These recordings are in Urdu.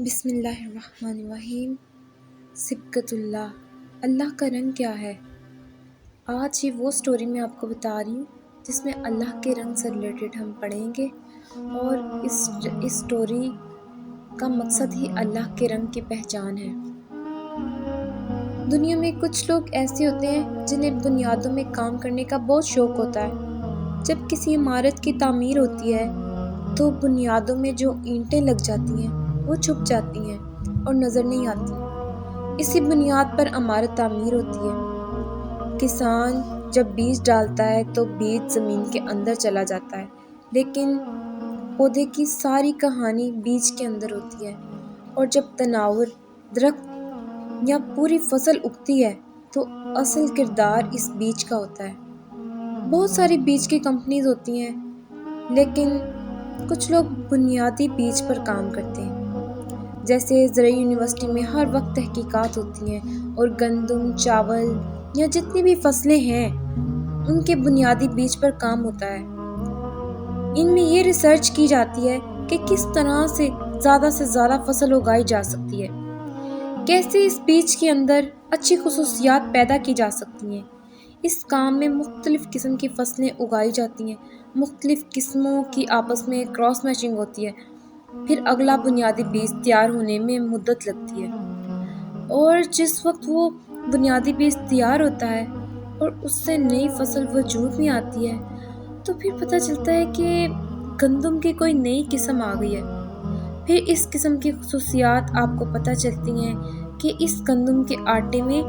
بسم اللہ الرحمن الرحیم۔ سبقت اللہ، اللہ کا رنگ کیا ہے؟ آج یہ وہ سٹوری میں آپ کو بتا رہی ہوں جس میں اللہ کے رنگ سے ریلیٹڈ ہم پڑھیں گے، اور اس سٹوری کا مقصد ہی اللہ کے رنگ کی پہچان ہے۔ دنیا میں کچھ لوگ ایسے ہوتے ہیں جنہیں بنیادوں میں کام کرنے کا بہت شوق ہوتا ہے۔ جب کسی عمارت کی تعمیر ہوتی ہے تو بنیادوں میں جو اینٹیں لگ جاتی ہیں وہ چھپ جاتی ہیں اور نظر نہیں آتی۔ اسی بنیاد پر عمارت تعمیر ہوتی ہے۔ کسان جب بیج ڈالتا ہے تو بیج زمین کے اندر چلا جاتا ہے، لیکن پودے کی ساری کہانی بیج کے اندر ہوتی ہے، اور جب تناور، درخت یا پوری فصل اگتی ہے تو اصل کردار اس بیج کا ہوتا ہے۔ بہت ساری بیج کی کمپنیز ہوتی ہیں، لیکن کچھ لوگ بنیادی بیج پر کام کرتے ہیں۔ جیسے زرعی یونیورسٹی میں ہر وقت تحقیقات ہوتی ہیں، اور گندم، چاول یا جتنی بھی فصلیں ہیں ان کے بنیادی بیج پر کام ہوتا ہے۔ ان میں یہ ریسرچ کی جاتی ہے کہ کس طرح سے زیادہ فصل اگائی جا سکتی ہے، کیسے اس بیج کے اندر اچھی خصوصیات پیدا کی جا سکتی ہیں۔ اس کام میں مختلف قسم کی فصلیں اگائی جاتی ہیں، مختلف قسموں کی آپس میں کراس میچنگ ہوتی ہے، پھر اگلا بنیادی بیج تیار ہونے میں مدت لگتی ہے، اور جس وقت وہ بنیادی بیج تیار ہوتا ہے اور اس سے نئی فصل وجود میں آتی ہے تو پھر پتہ چلتا ہے کہ گندم کی کوئی نئی قسم آ گئی ہے۔ پھر اس قسم کی خصوصیات آپ کو پتہ چلتی ہیں کہ اس گندم کے آٹے میں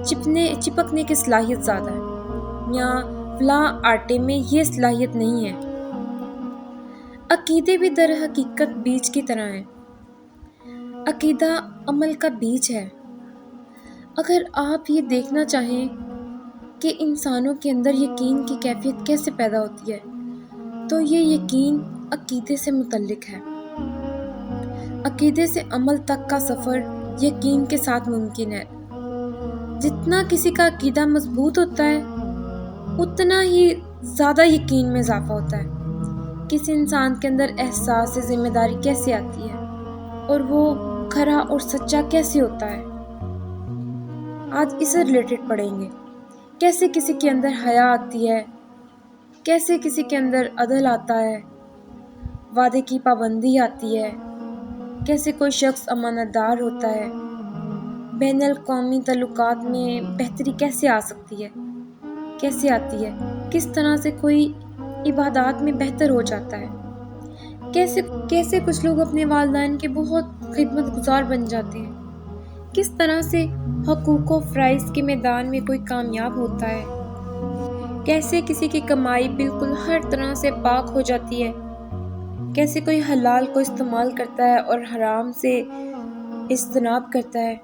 چپکنے کی صلاحیت زیادہ ہے، یا فلاں آٹے میں یہ صلاحیت نہیں ہے۔ عقیدے بھی در حقیقت بیج کی طرح ہیں۔ عقیدہ عمل کا بیج ہے۔ اگر آپ یہ دیکھنا چاہیں کہ انسانوں کے اندر یقین کی کیفیت کیسے پیدا ہوتی ہے تو یہ یقین عقیدے سے متعلق ہے۔ عقیدے سے عمل تک کا سفر یقین کے ساتھ ممکن ہے۔ جتنا کسی کا عقیدہ مضبوط ہوتا ہے اتنا ہی زیادہ یقین میں اضافہ ہوتا ہے۔ کسی انسان کے اندر احساس ذمہ داری کیسے آتی ہے، اور وہ کھرا اور سچا کیسے ہوتا ہے، آج اس سے ریلیٹڈ پڑھیں گے۔ کیسے کسی کے اندر حیا آتی ہے، کیسے کسی کے اندر عدل آتا ہے، وعدے کی پابندی آتی ہے، کیسے کوئی شخص امانت دار ہوتا ہے، بین الاقوامی تعلقات میں بہتری کیسے آ سکتی ہے، کیسے آتی ہے، کس طرح سے کوئی عبادات میں بہتر ہو جاتا ہے، کیسے کچھ لوگ اپنے والدین کے بہت خدمت گزار بن جاتے ہیں، کس طرح سے حقوق و فرائض کے میدان میں کوئی کامیاب ہوتا ہے، کیسے کسی کی کمائی بالکل ہر طرح سے پاک ہو جاتی ہے، کیسے کوئی حلال کو استعمال کرتا ہے اور حرام سے اجتناب کرتا ہے۔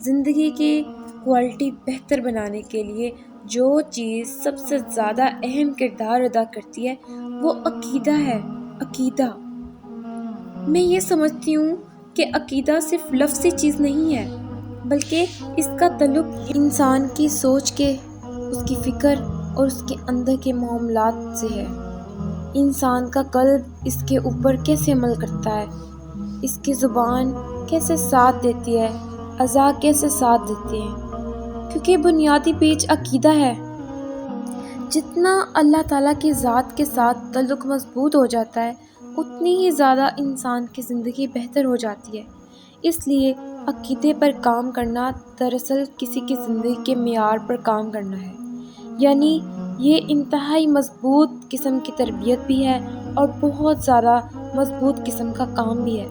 زندگی کی کوالٹی بہتر بنانے کے لیے جو چیز سب سے زیادہ اہم کردار ادا کرتی ہے وہ عقیدہ ہے۔ عقیدہ، میں یہ سمجھتی ہوں کہ عقیدہ صرف لفظی چیز نہیں ہے، بلکہ اس کا تعلق انسان کی سوچ کے، اس کی فکر اور اس کے اندر کے معاملات سے ہے۔ انسان کا قلب اس کے اوپر کیسے عمل کرتا ہے، اس کی زبان کیسے ساتھ دیتی ہے، اعضاء کیسے ساتھ دیتے ہیں، کیونکہ بنیادی بیج عقیدہ ہے۔ جتنا اللہ تعالیٰ کی ذات کے ساتھ تعلق مضبوط ہو جاتا ہے اتنی ہی زیادہ انسان کی زندگی بہتر ہو جاتی ہے۔ اس لیے عقیدے پر کام کرنا دراصل کسی کی زندگی کے معیار پر کام کرنا ہے، یعنی یہ انتہائی مضبوط قسم کی تربیت بھی ہے اور بہت زیادہ مضبوط قسم کا کام بھی ہے۔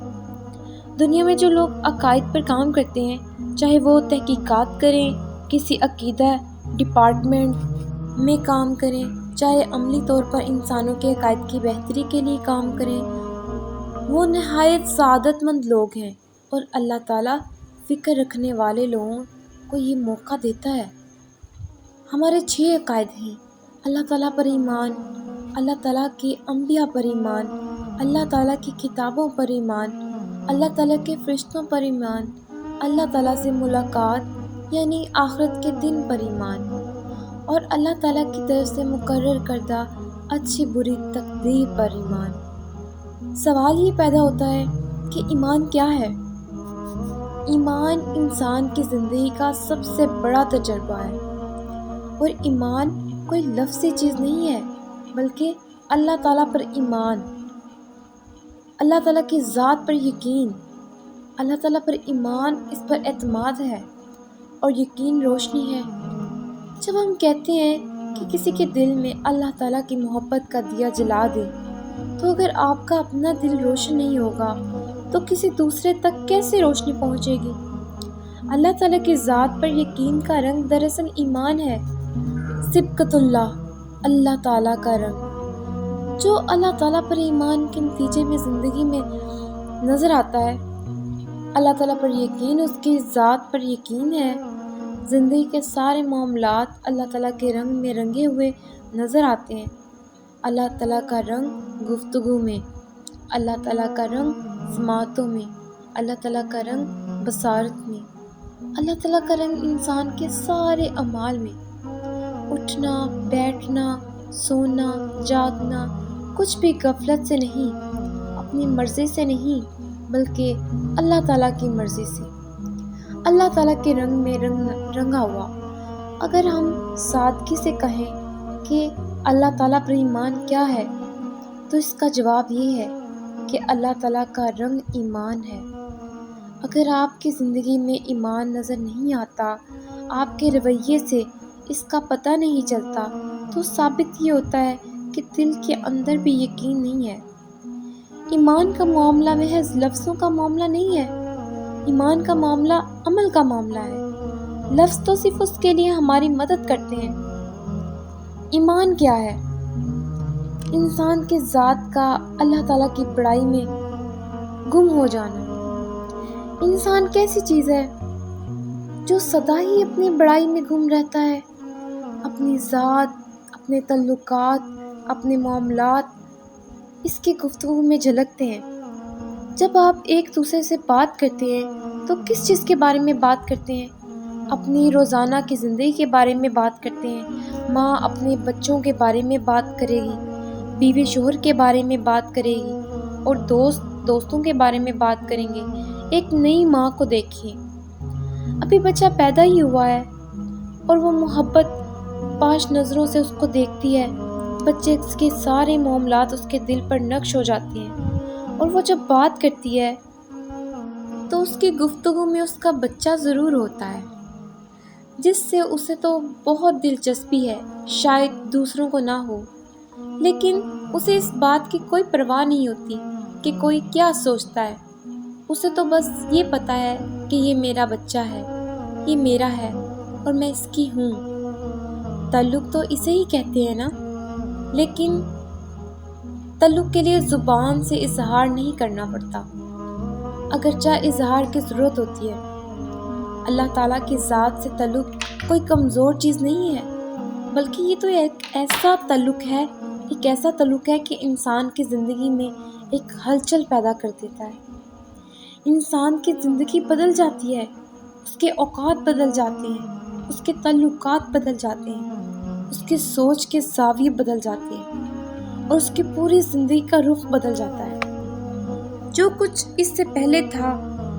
دنیا میں جو لوگ عقائد پر کام کرتے ہیں، چاہے وہ تحقیقات کریں، کسی عقیدہ ڈپارٹمنٹ میں کام کریں، چاہے عملی طور پر انسانوں کے عقائد کی بہتری کے لیے کام کریں، وہ نہایت سعادت مند لوگ ہیں، اور اللہ تعالیٰ فکر رکھنے والے لوگوں کو یہ موقع دیتا ہے۔ ہمارے 6 عقائد ہیں: اللہ تعالیٰ پر ایمان، اللہ تعالیٰ کے انبیاء پر ایمان، اللہ تعالیٰ کی کتابوں پر ایمان، اللہ تعالیٰ کے فرشتوں پر ایمان، اللہ تعالیٰ سے ملاقات یعنی آخرت کے دن پر ایمان، اور اللہ تعالیٰ کی طرف سے مقرر کردہ اچھی بری تقدیر پر ایمان۔ سوال یہ پیدا ہوتا ہے کہ ایمان کیا ہے؟ ایمان انسان کی زندگی کا سب سے بڑا تجربہ ہے، اور ایمان کوئی لفظی چیز نہیں ہے، بلکہ اللہ تعالیٰ پر ایمان، اللہ تعالیٰ کی ذات پر یقین، اللہ تعالیٰ پر ایمان، اس پر اعتماد ہے، اور یقین روشنی ہے۔ جب ہم کہتے ہیں کہ کسی کے دل میں اللہ تعالیٰ کی محبت کا دیا جلا دیں، تو اگر آپ کا اپنا دل روشن نہیں ہوگا تو کسی دوسرے تک کیسے روشنی پہنچے گی؟ اللہ تعالیٰ کی ذات پر یقین کا رنگ دراصل ایمان ہے، صبغۃ اللہ، اللہ تعالیٰ کا رنگ۔ جو اللہ تعالیٰ پر ایمان کے نتیجے میں زندگی میں نظر آتا ہے، اللہ تعالیٰ پر یقین، اس کی ذات پر یقین ہے، زندگی کے سارے معاملات اللہ تعالیٰ کے رنگ میں رنگے ہوئے نظر آتے ہیں۔ اللہ تعالیٰ کا رنگ گفتگو میں، اللہ تعالیٰ کا رنگ سماعتوں میں، اللہ تعالیٰ کا رنگ بصارت میں، اللہ تعالیٰ کا رنگ انسان کے سارے اعمال میں، اٹھنا، بیٹھنا، سونا، جاگنا، کچھ بھی غفلت سے نہیں، اپنی مرضی سے نہیں، بلکہ اللہ تعالیٰ کی مرضی سے، اللہ تعالیٰ کے رنگ میں رنگا ہوا۔ اگر ہم سادگی سے کہیں کہ اللہ تعالیٰ پر ایمان کیا ہے، تو اس کا جواب یہ ہے کہ اللہ تعالیٰ کا رنگ ایمان ہے۔ اگر آپ کی زندگی میں ایمان نظر نہیں آتا، آپ کے رویے سے اس کا پتہ نہیں چلتا، تو ثابت یہ ہوتا ہے کہ دل کے اندر بھی یقین نہیں ہے۔ ایمان کا معاملہ محض لفظوں کا معاملہ نہیں ہے، ایمان کا معاملہ عمل کا معاملہ ہے۔ لفظ تو صرف اس کے لیے ہماری مدد کرتے ہیں۔ ایمان کیا ہے؟ انسان کے ذات کا اللہ تعالیٰ کی بڑائی میں گم ہو جانا۔ انسان کیسی چیز ہے جو سدا ہی اپنی بڑائی میں گم رہتا ہے؟ اپنی ذات، اپنے تعلقات، اپنے معاملات اس کی گفتگو میں جھلکتے ہیں۔ جب آپ ایک دوسرے سے بات کرتے ہیں تو کس چیز کے بارے میں بات کرتے ہیں؟ اپنی روزانہ کی زندگی کے بارے میں بات کرتے ہیں۔ ماں اپنے بچوں کے بارے میں بات کرے گی، بیوی شوہر کے بارے میں بات کرے گی، اور دوستوں کے بارے میں بات کریں گے۔ ایک نئی ماں کو دیکھیے، ابھی بچہ پیدا ہی ہوا ہے اور وہ محبت پاش نظروں سے اس کو دیکھتی ہے۔ بچے کے سارے معاملات اس کے دل پر نقش ہو جاتے ہیں، اور وہ جب بات کرتی ہے تو اس کی گفتگو میں اس کا بچہ ضرور ہوتا ہے، جس سے اسے تو بہت دلچسپی ہے، شاید دوسروں کو نہ ہو، لیکن اسے اس بات کی کوئی پرواہ نہیں ہوتی کہ کوئی کیا سوچتا ہے۔ اسے تو بس یہ پتہ ہے کہ یہ میرا بچہ ہے، یہ میرا ہے، اور میں اس کی ہوں۔ تعلق تو اسے ہی کہتے ہیں نا، لیکن تعلق کے لیے زبان سے اظہار نہیں کرنا پڑتا، اگرچہ اظہار کی ضرورت ہوتی ہے۔ اللہ تعالیٰ کی ذات سے تعلق کوئی کمزور چیز نہیں ہے، بلکہ یہ تو ایک ایسا تعلق ہے کہ انسان کی زندگی میں ایک ہلچل پیدا کر دیتا ہے۔ انسان کی زندگی بدل جاتی ہے، اس کے اوقات بدل جاتے ہیں، اس کے تعلقات بدل جاتے ہیں، اس کے سوچ کے زاویے بدل جاتے ہیں، اور اس کی پوری زندگی کا رخ بدل جاتا ہے۔ جو کچھ اس سے پہلے تھا،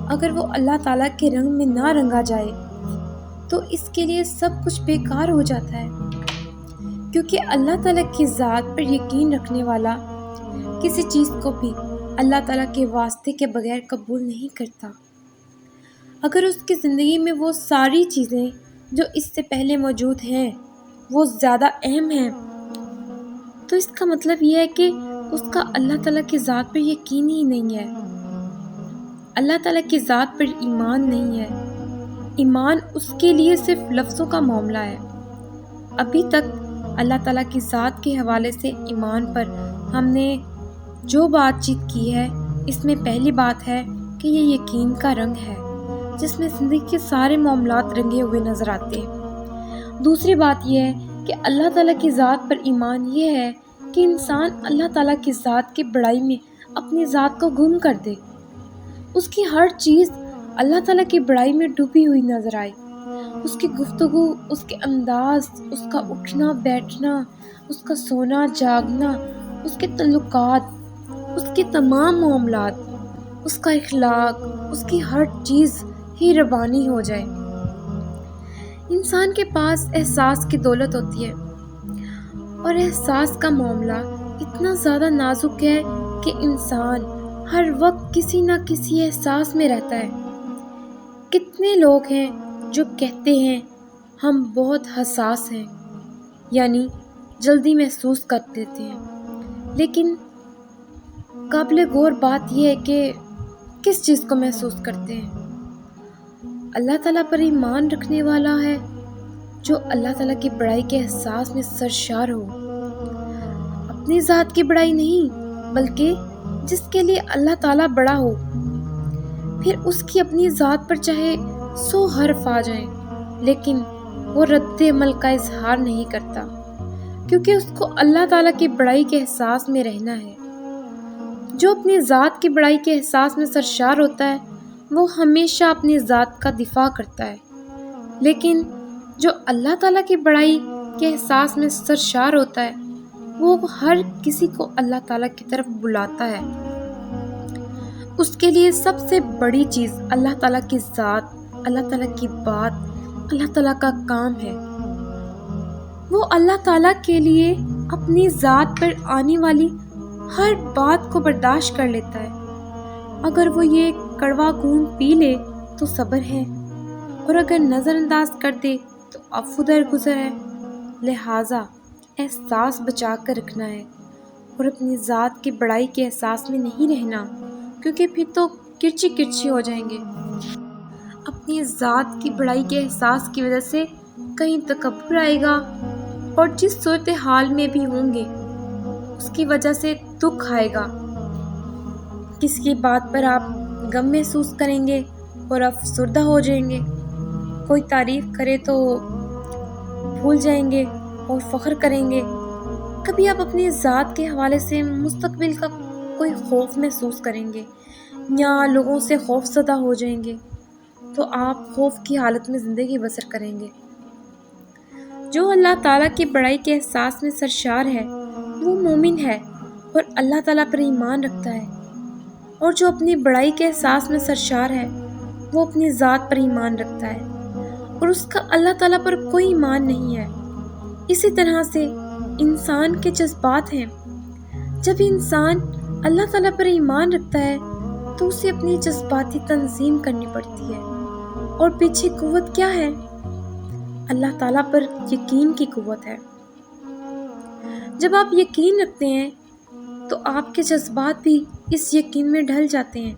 اگر وہ اللہ تعالیٰ کے رنگ میں نہ رنگا جائے تو اس کے لیے سب کچھ بیکار ہو جاتا ہے، کیونکہ اللہ تعالیٰ کی ذات پر یقین رکھنے والا کسی چیز کو بھی اللہ تعالیٰ کے واسطے کے بغیر قبول نہیں کرتا۔ اگر اس کی زندگی میں وہ ساری چیزیں جو اس سے پہلے موجود ہیں وہ زیادہ اہم ہیں، تو اس کا مطلب یہ ہے کہ اس کا اللہ تعالیٰ کی ذات پر یقین ہی نہیں ہے، اللہ تعالیٰ کی ذات پر ایمان نہیں ہے۔ ایمان اس کے لیے صرف لفظوں کا معاملہ ہے۔ ابھی تک اللہ تعالیٰ کی ذات کے حوالے سے ایمان پر ہم نے جو بات چیت کی ہے، اس میں پہلی بات ہے کہ یہ یقین کا رنگ ہے، جس میں زندگی کے سارے معاملات رنگے ہوئے نظر آتے ہیں۔ دوسری بات یہ ہے کہ اللہ تعالیٰ کی ذات پر ایمان یہ ہے کہ انسان اللہ تعالیٰ کی ذات کی بڑائی میں اپنی ذات کو گم کر دے، اس کی ہر چیز اللہ تعالیٰ کی بڑائی میں ڈوبی ہوئی نظر آئے، اس کی گفتگو، اس کے انداز، اس کا اٹھنا بیٹھنا، اس کا سونا جاگنا، اس کے تعلقات، اس کے تمام معاملات، اس کا اخلاق، اس کی ہر چیز ہی ربانی ہو جائے۔ انسان کے پاس احساس کی دولت ہوتی ہے، اور احساس کا معاملہ اتنا زیادہ نازک ہے کہ انسان ہر وقت کسی نہ کسی احساس میں رہتا ہے۔ کتنے لوگ ہیں جو کہتے ہیں ہم بہت حساس ہیں، یعنی جلدی محسوس کر دیتے ہیں، لیکن قابل غور بات یہ ہے کہ کس چیز کو محسوس کرتے ہیں؟ اللہ تعالیٰ پر ایمان رکھنے والا ہے جو اللہ تعالیٰ کی بڑائی کے احساس میں سرشار ہو، اپنی ذات کی بڑائی نہیں بلکہ جس کے لیے اللہ تعالیٰ بڑا ہو، پھر اس کی اپنی ذات پر چاہے 100 حرف آ جائیں لیکن وہ رد عمل کا اظہار نہیں کرتا، کیونکہ اس کو اللہ تعالیٰ کی بڑائی کے احساس میں رہنا ہے۔ جو اپنی ذات کی بڑائی کے احساس میں سرشار ہوتا ہے وہ ہمیشہ اپنی ذات کا دفاع کرتا ہے، لیکن جو اللہ تعالیٰ کی بڑائی کے احساس میں سرشار ہوتا ہے وہ ہر کسی کو اللہ تعالیٰ کی طرف بلاتا ہے۔ اس کے لیے سب سے بڑی چیز اللہ تعالیٰ کی ذات، اللہ تعالیٰ کی بات، اللہ تعالیٰ کا کام ہے۔ وہ اللہ تعالیٰ کے لیے اپنی ذات پر آنے والی ہر بات کو برداشت کر لیتا ہے۔ اگر وہ یہ کڑوا خون پی لے تو صبر ہے، اور اگر نظر انداز کر دے تو عفو درگزر ہے۔ لہٰذا احساس بچا کر رکھنا ہے اور اپنی ذات کی بڑائی کے احساس میں نہیں رہنا، کیونکہ پھر تو کرچی کرچی ہو جائیں گے۔ اپنی ذات کی بڑائی کے احساس کی وجہ سے کہیں تکبر آئے گا، اور جس صورتحال میں بھی ہوں گے اس کی وجہ سے دکھ آئے گا۔ کسی کی بات پر آپ غم محسوس کریں گے اور افسردہ ہو جائیں گے، کوئی تعریف کرے تو بھول جائیں گے اور فخر کریں گے۔ کبھی آپ اپنی ذات کے حوالے سے مستقبل کا کوئی خوف محسوس کریں گے یا لوگوں سے خوف زدہ ہو جائیں گے تو آپ خوف کی حالت میں زندگی بسر کریں گے۔ جو اللہ تعالیٰ کی بڑائی کے احساس میں سرشار ہے وہ مومن ہے اور اللہ تعالیٰ پر ایمان رکھتا ہے، اور جو اپنی بڑائی کے احساس میں سرشار ہے وہ اپنی ذات پر ایمان رکھتا ہے اور اس کا اللہ تعالیٰ پر کوئی ایمان نہیں ہے۔ اسی طرح سے انسان کے جذبات ہیں۔ جب انسان اللہ تعالیٰ پر ایمان رکھتا ہے تو اسے اپنی جذباتی تنظیم کرنی پڑتی ہے، اور پیچھے قوت کیا ہے؟ اللہ تعالیٰ پر یقین کی قوت ہے۔ جب آپ یقین رکھتے ہیں تو آپ کے جذبات بھی اس یقین میں ڈھل جاتے ہیں،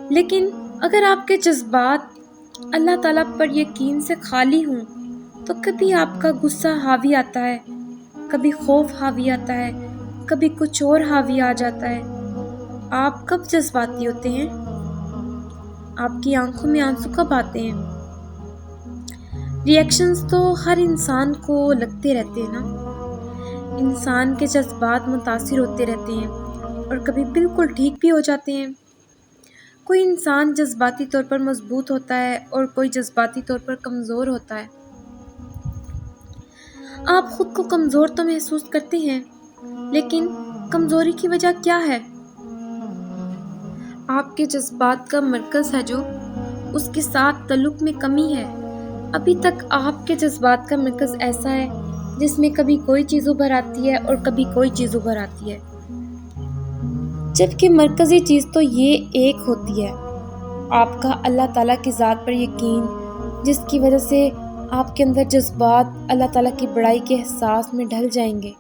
لیکن اگر آپ کے جذبات اللہ تعالیٰ پر یقین سے خالی ہوں تو کبھی آپ کا غصہ حاوی آتا ہے، کبھی خوف حاوی آتا ہے، کبھی کچھ اور حاوی آ جاتا ہے۔ آپ کب جذباتی ہوتے ہیں؟ آپ کی آنکھوں میں آنسو کب آتے ہیں؟ ریئیکشنز تو ہر انسان کو لگتے رہتے ہیں نا۔ انسان کے جذبات متاثر ہوتے رہتے ہیں اور کبھی بالکل ٹھیک بھی ہو جاتے ہیں۔ کوئی انسان جذباتی طور پر مضبوط ہوتا ہے اور کوئی جذباتی طور پر کمزور ہوتا ہے۔ آپ خود کو کمزور تو محسوس کرتے ہیں، لیکن کمزوری کی وجہ کیا ہے؟ آپ کے جذبات کا مرکز ہے جو اس کے ساتھ تعلق میں کمی ہے۔ ابھی تک آپ کے جذبات کا مرکز ایسا ہے جس میں کبھی کوئی چیز ابھر آتی ہے اور کبھی کوئی چیز ابھر آتی ہے، جبکہ مرکزی چیز تو یہ ایک ہوتی ہے، آپ کا اللہ تعالیٰ کی ذات پر یقین، جس کی وجہ سے آپ کے اندر جذبات اللہ تعالیٰ کی بڑائی کے احساس میں ڈھل جائیں گے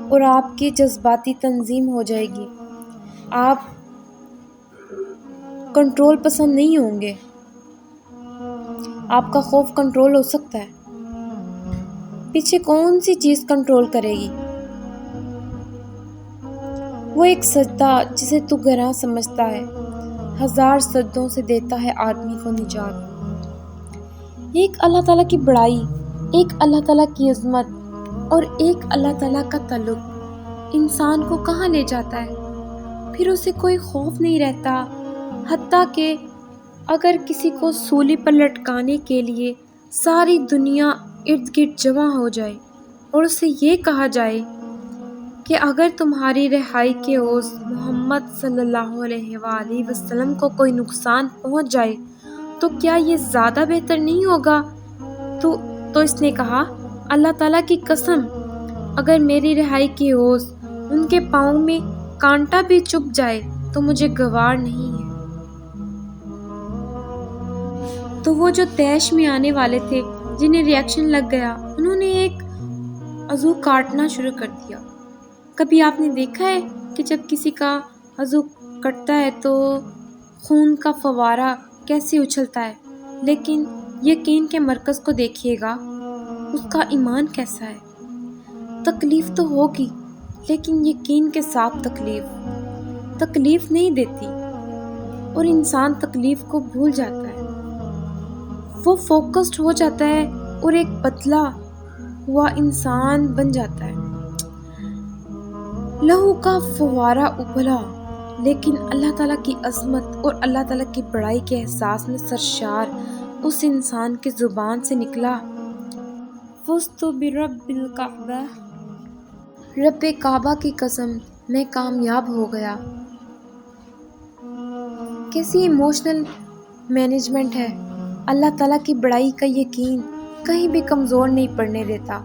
اور آپ کی جذباتی تنظیم ہو جائے گی۔ آپ کنٹرول پسند نہیں ہوں گے۔ آپ کا خوف کنٹرول ہو سکتا ہے، پیچھے کون سی چیز کنٹرول کرے گی؟ وہ ایک سجدہ جسے تو گراں سمجھتا ہے، 1000 سجدوں سے دیتا ہے آدمی کو نجات۔ ایک اللہ تعالیٰ کی بڑائی، ایک اللہ تعالیٰ کی عظمت اور ایک اللہ تعالیٰ کا تعلق انسان کو کہاں لے جاتا ہے؟ پھر اسے کوئی خوف نہیں رہتا، حتیٰ کہ اگر کسی کو سولی پر لٹکانے کے لیے ساری دنیا ارد گرد جمع ہو جائے اور اسے یہ کہا جائے کہ اگر تمہاری رہائی کے عوض محمد صلی اللہ علیہ وآلہ وسلم کو کوئی نقصان پہنچ جائے تو کیا یہ زیادہ بہتر نہیں ہوگا؟ تو اس نے کہا، اللہ تعالیٰ کی قسم، اگر میری رہائی کی ہوش ان کے پاؤں میں کانٹا بھی چبھ جائے تو مجھے گوار نہیں ہے۔ تو وہ جو طیش میں آنے والے تھے، جنہیں ریاکشن لگ گیا، انہوں نے ایک عضو کاٹنا شروع کر دیا۔ کبھی آپ نے دیکھا ہے کہ جب کسی کا عضو کٹتا ہے تو خون کا فوارہ کیسے اچھلتا ہے؟ لیکن یقین کے مرکز کو دیکھیے گا، اس کا ایمان کیسا ہے۔ تکلیف تو ہوگی، لیکن یقین کے ساتھ تکلیف نہیں دیتی، اور انسان تکلیف کو بھول جاتا ہے۔ وہ فوکسڈ ہو جاتا ہے اور ایک بدلا ہوا انسان بن جاتا ہے۔ لہو کا فوارہ ابلا، لیکن اللہ تعالیٰ کی عظمت اور اللہ تعالیٰ کی بڑائی کے احساس میں سرشار اس انسان کی زبان سے نکلا، فزت برب الکعبہ، رب کعبہ کی قسم، میں کامیاب ہو گیا۔ کیسی ایموشنل مینجمنٹ ہے! اللہ تعالیٰ کی بڑائی کا یقین کہیں بھی کمزور نہیں پڑنے دیتا۔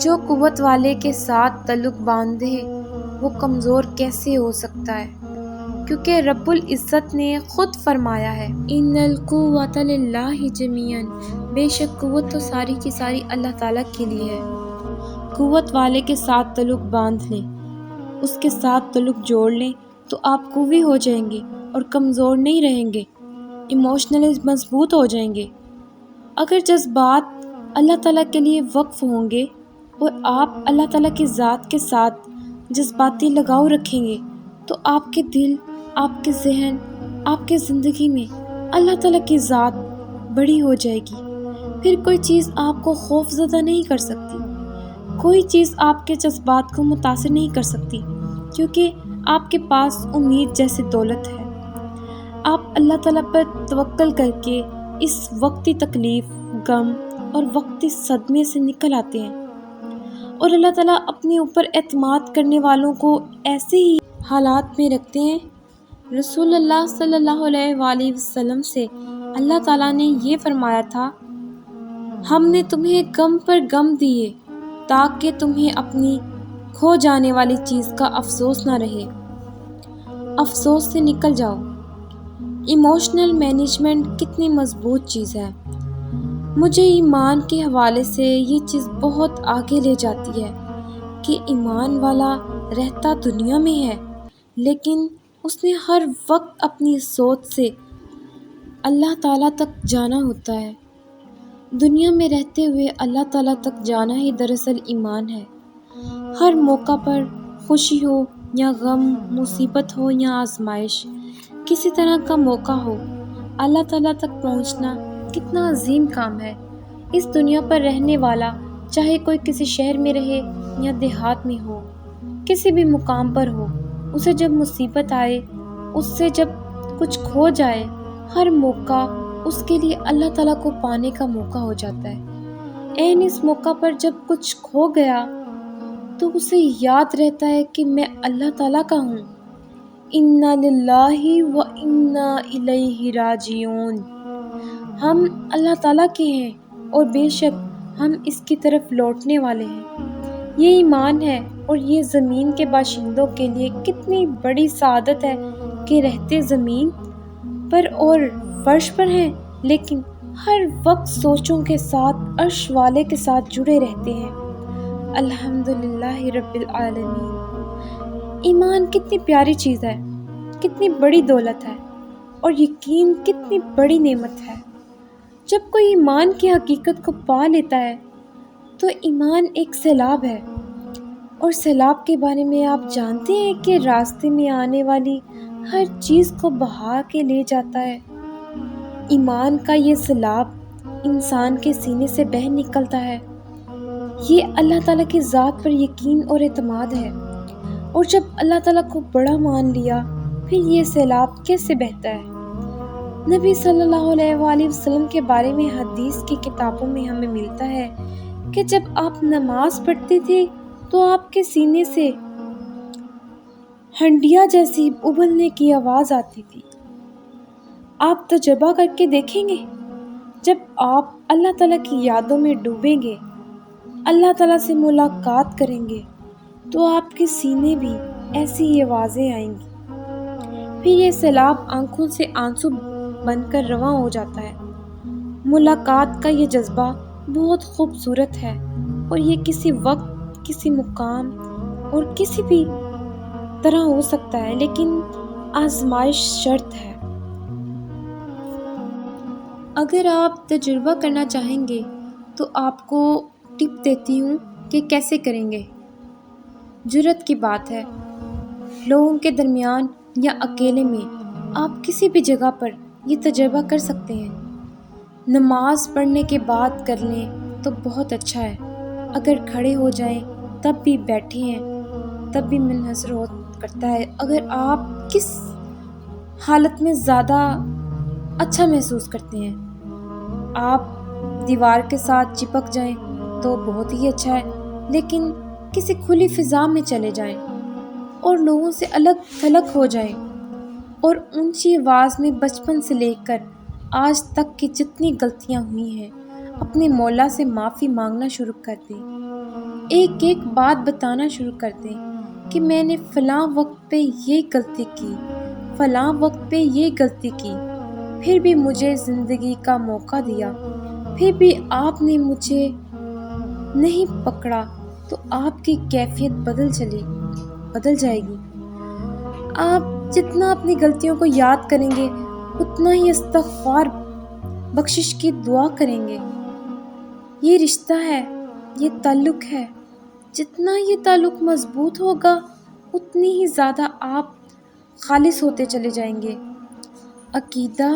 جو قوت والے کے ساتھ تعلق باندھے وہ کمزور کیسے ہو سکتا ہے؟ کیونکہ رب العزت نے خود فرمایا ہے، ان القوۃ للہ جمیعا، بے شک قوت تو ساری کی ساری اللہ تعالیٰ کے لیے ہے۔ قوت والے کے ساتھ تعلق باندھ لیں، اس کے ساتھ تعلق جوڑ لیں تو آپ قوی ہو جائیں گے اور کمزور نہیں رہیں گے، ایموشنلی مضبوط ہو جائیں گے۔ اگر جذبات اللہ تعالیٰ کے لیے وقف ہوں گے اور آپ اللہ تعالیٰ کی ذات کے ساتھ جذباتی لگاؤ رکھیں گے تو آپ کے دل، آپ کے ذہن، آپ کے زندگی میں اللہ تعالیٰ کی ذات بڑی ہو جائے گی۔ پھر کوئی چیز آپ کو خوف زدہ نہیں کر سکتی، کوئی چیز آپ کے جذبات کو متاثر نہیں کر سکتی، کیونکہ آپ کے پاس امید جیسی دولت ہے۔ آپ اللہ تعالیٰ پر توکل کر کے اس وقتی تکلیف، غم اور وقتی صدمے سے نکل آتے ہیں، اور اللہ تعالیٰ اپنے اوپر اعتماد کرنے والوں کو ایسے ہی حالات میں رکھتے ہیں۔ رسول اللہ صلی اللہ علیہ وآلہ وسلم سے اللہ تعالیٰ نے یہ فرمایا تھا، ہم نے تمہیں غم پر غم دیے تاکہ تمہیں اپنی کھو جانے والی چیز کا افسوس نہ رہے، افسوس سے نکل جاؤ۔ ایموشنل مینجمنٹ کتنی مضبوط چیز ہے! مجھے ایمان کے حوالے سے یہ چیز بہت آگے لے جاتی ہے کہ ایمان والا رہتا دنیا میں ہے، لیکن اس نے ہر وقت اپنی سوچ سے اللہ تعالیٰ تک جانا ہوتا ہے۔ دنیا میں رہتے ہوئے اللہ تعالیٰ تک جانا ہی دراصل ایمان ہے۔ ہر موقع پر، خوشی ہو یا غم، مصیبت ہو یا آزمائش، کسی طرح کا موقع ہو، اللہ تعالیٰ تک پہنچنا کتنا عظیم کام ہے۔ اس دنیا پر رہنے والا، چاہے کوئی کسی شہر میں رہے یا دیہات میں ہو، کسی بھی مقام پر ہو، اسے جب مصیبت آئے، اس سے جب کچھ کھو جائے، ہر موقع اس کے لیے اللہ تعالیٰ کو پانے کا موقع ہو جاتا ہے۔ اس موقع پر جب کچھ کھو گیا تو اسے یاد رہتا ہے کہ میں اللہ تعالیٰ کا ہوں، انا للہ و انا الیہ راجعون، ہم اللہ تعالیٰ کے ہیں اور بے شک ہم اس کی طرف لوٹنے والے ہیں۔ یہ ایمان ہے، اور یہ زمین کے باشندوں کے لیے کتنی بڑی سعادت ہے کہ رہتے زمین پر اور فرش پر ہیں، لیکن ہر وقت سوچوں کے ساتھ عرش والے کے ساتھ جڑے رہتے ہیں۔ الحمدللہ رب العالمین۔ ایمان کتنی پیاری چیز ہے، کتنی بڑی دولت ہے، اور یقین کتنی بڑی نعمت ہے۔ جب کوئی ایمان کی حقیقت کو پا لیتا ہے تو ایمان ایک سیلاب ہے، اور سیلاب کے بارے میں آپ جانتے ہیں کہ راستے میں آنے والی ہر چیز کو بہا کے لے جاتا ہے۔ ایمان کا یہ سیلاب انسان کے سینے سے بہہ نکلتا ہے۔ یہ اللہ تعالیٰ کی ذات پر یقین اور اعتماد ہے، اور جب اللہ تعالیٰ کو بڑا مان لیا، پھر یہ سیلاب کیسے بہتا ہے؟ نبی صلی اللہ علیہ وآلہ وسلم کے بارے میں حدیث کی کتابوں میں ہمیں ملتا ہے کہ جب آپ نماز پڑھتے تھے تو آپ کے سینے سے ہنڈیا جیسی ابلنے کی آواز آتی تھی۔ آپ تجربہ کر کے دیکھیں گے، جب آپ اللہ تعالیٰ کی یادوں میں ڈوبیں گے، اللہ تعالیٰ سے ملاقات کریں گے، تو آپ کے سینے بھی ایسی ہی آوازیں آئیں گی۔ پھر یہ سیلاب آنکھوں سے آنسو بن کر رواں ہو جاتا ہے۔ ملاقات کا یہ جذبہ بہت خوبصورت ہے، اور یہ کسی وقت، کسی مقام اور کسی بھی طرح ہو سکتا ہے، لیکن آزمائش شرط ہے۔ اگر آپ تجربہ کرنا چاہیں گے تو آپ کو ٹپ دیتی ہوں کہ کیسے کریں گے۔ جرأت کی بات ہے، لوگوں کے درمیان یا اکیلے میں آپ کسی بھی جگہ پر یہ تجربہ کر سکتے ہیں۔ نماز پڑھنے کے بعد کر لیں تو بہت اچھا ہے، اگر کھڑے ہو جائیں تب بھی، بیٹھے ہیں تب بھی منحصر کرتا ہے۔ اگر آپ کس حالت میں زیادہ اچھا محسوس کرتے ہیں، آپ دیوار کے ساتھ چپک جائیں تو بہت ہی اچھا ہے، لیکن کسی کھلی فضا میں چلے جائیں اور لوگوں سے الگ تھلگ ہو جائیں، اور اونچی آواز میں بچپن سے لے کر آج تک کی جتنی غلطیاں ہوئی ہیں اپنے مولا سے معافی مانگنا شروع کر دیں، ایک ایک بات بتانا شروع کر دیں کہ میں نے فلاں وقت پہ یہ غلطی کی، فلاں وقت پہ یہ غلطی کی، پھر بھی مجھے زندگی کا موقع دیا، پھر بھی آپ نے مجھے نہیں پکڑا، تو آپ کی کیفیت بدل جائے گی۔ آپ جتنا اپنی غلطیوں کو یاد کریں گے اتنا ہی استغفار، بخشش کی دعا کریں گے۔ یہ رشتہ ہے، یہ تعلق ہے، جتنا یہ تعلق مضبوط ہوگا اتنی ہی زیادہ آپ خالص ہوتے چلے جائیں گے۔ عقیدہ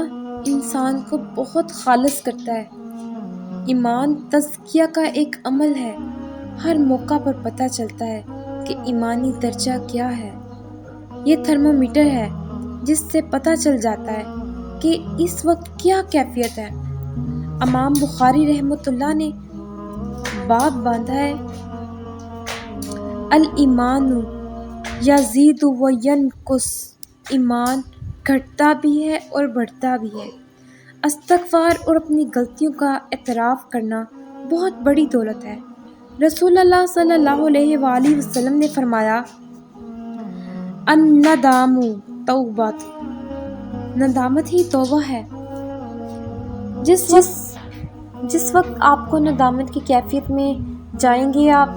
انسان کو بہت خالص کرتا ہے۔ ایمان تزکیہ کا ایک عمل ہے، ہر موقع پر پتہ چلتا ہے کہ ایمانی درجہ کیا ہے۔ یہ تھرمومیٹر ہے جس سے پتہ چل جاتا ہے کہ اس وقت کیا کیفیت ہے۔ امام بخاری رحمۃ اللہ نے باب باندھا ہے، الایمان یزید و ینقص، ایمان گھٹتا بھی ہے اور بڑھتا بھی ہے۔ استغفار اور اپنی غلطیوں کا اعتراف کرنا بہت بڑی دولت ہے۔ رسول اللہ صلی اللہ علیہ وآلہ وسلم نے فرمایا، الندام توبۃ، ندامت ہی توبہ ہے۔ جس وقت آپ کو ندامت کی کیفیت میں جائیں گے آپ،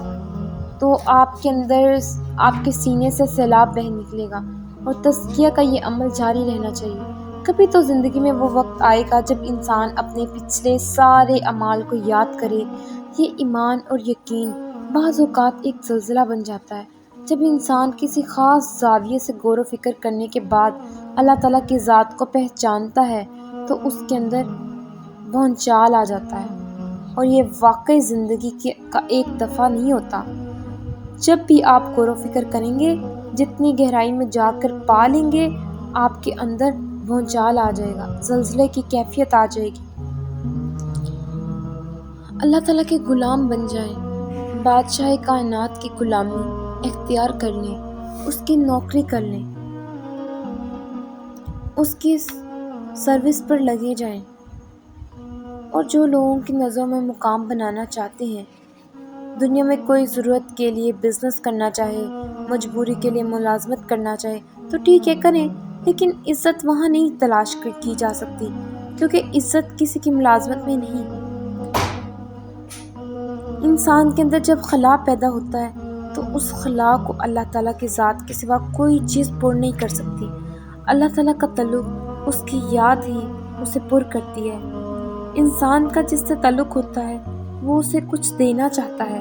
تو آپ کے اندر، آپ کے سینے سے سیلاب بہہ نکلے گا، اور تزکیہ کا یہ عمل جاری رہنا چاہیے۔ کبھی تو زندگی میں وہ وقت آئے گا جب انسان اپنے پچھلے سارے اعمال کو یاد کرے۔ یہ ایمان اور یقین بعض اوقات ایک زلزلہ بن جاتا ہے، جب انسان کسی خاص زاویے سے غور و فکر کرنے کے بعد اللہ تعالیٰ کی ذات کو پہچانتا ہے تو اس کے اندر بھونچال آ جاتا ہے، اور یہ واقعی زندگی کا ایک دفعہ نہیں ہوتا۔ جب بھی آپ غور و فکر کریں گے، جتنی گہرائی میں جا کر پا لیں گے، آپ کے اندر بھونچال آ جائے گا، زلزلے کی کیفیت آ جائے گی۔ اللہ تعالیٰ کے غلام بن جائیں، بادشاہ کائنات کی غلامی اختیار کر لیں، اس کی نوکری کر لیں، اس کی سروس پر لگے جائیں، اور جو لوگوں کی نظروں میں مقام بنانا چاہتے ہیں، دنیا میں کوئی ضرورت کے لیے بزنس کرنا چاہے، مجبوری کے لیے ملازمت کرنا چاہے تو ٹھیک ہے، کریں، لیکن عزت وہاں نہیں تلاش کی جا سکتی، کیونکہ عزت کسی کی ملازمت میں نہیں۔ انسان کے اندر جب خلا پیدا ہوتا ہے تو اس خلا کو اللہ تعالیٰ کی ذات کے سوا کوئی چیز پر نہیں کر سکتی۔ اللہ تعالیٰ کا تعلق، اس کی یاد ہی اسے پر کرتی ہے۔ انسان کا جس سے تعلق ہوتا ہے وہ اسے کچھ دینا چاہتا ہے،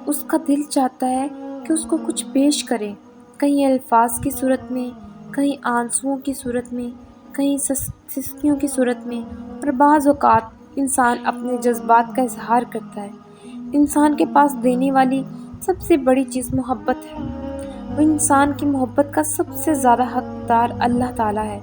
اس کا دل چاہتا ہے کہ اس کو کچھ پیش کرے، کہیں الفاظ کی صورت میں، کہیں آنسوؤں کی صورت میں، کہیں سسکیوں کی صورت میں، اور بعض اوقات انسان اپنے جذبات کا اظہار کرتا ہے۔ انسان کے پاس دینے والی سب سے بڑی چیز محبت ہے، اور انسان کی محبت کا سب سے زیادہ حقدار اللہ تعالیٰ ہے۔